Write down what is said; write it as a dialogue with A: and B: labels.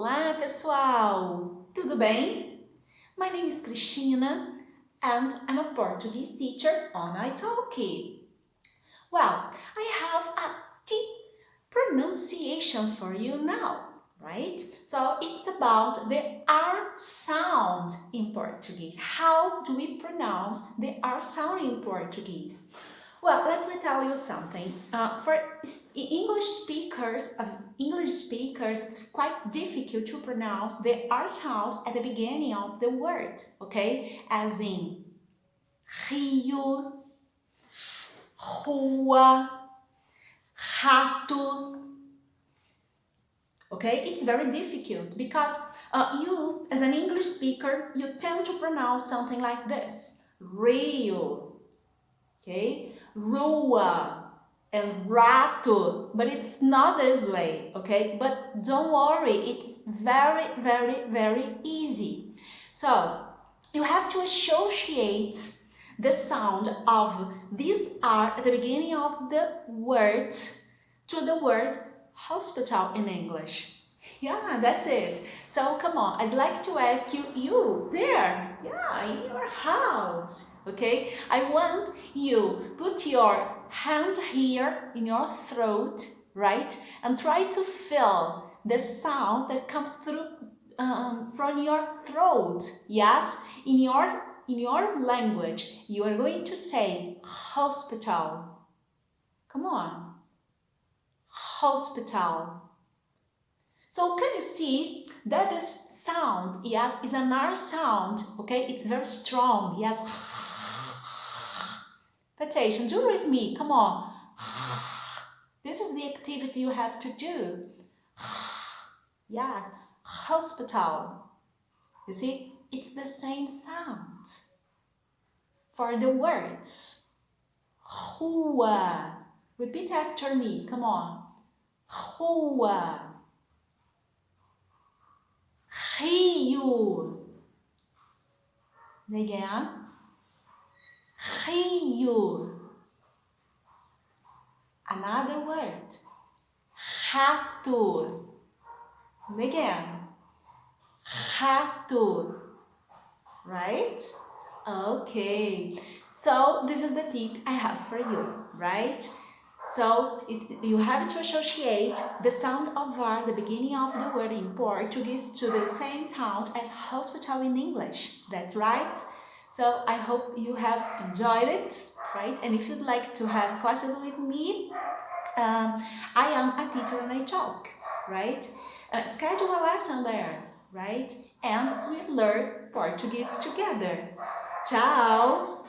A: Olá, pessoal! Tudo bem? My name is Cristina and I'm a Portuguese teacher on Italki. Well, I have a T pronunciation for you now, right? So it's about the R sound in Portuguese. How do we pronounce the R sound in Portuguese? Well, let me tell you something. For English speakers, it's quite difficult to pronounce the R sound at the beginning of the word, okay? As in rio, rua, rato. Okay, it's very difficult because you, as an English speaker, you tend to pronounce something like this: rio, okay, rua, and rato, but it's not this way, okay? But don't worry, it's very, very, very easy. So you have to associate the sound of this R at the beginning of the word to the word hospital in English. Yeah, that's it. So come on, I'd like to ask you there, yeah, in your house, okay? I want you put your hand here in your throat, right? And try to feel the sound that comes through from your throat. Yes, in your language, you are going to say hospital. Come on. Hospital. So can you see that this sound, yes, is an R sound, okay? It's very strong, yes. Pay attention, do it with me, come on. This is the activity you have to do. Yes, hospital. You see, it's the same sound for the words. Rua. Repeat after me, come on. Rua. Rio. Again. Rio. Another word. Rato. Again. Rato. Right? Okay. So this is the tip I have for you, right? So you have to associate the sound of R, the beginning of the word in Portuguese, to the same sound as hospital in English. That's right. So I hope you have enjoyed it, right? And if you'd like to have classes with me, I am a teacher and I talk, right? Schedule a lesson there, right? And we learn Portuguese together. Ciao!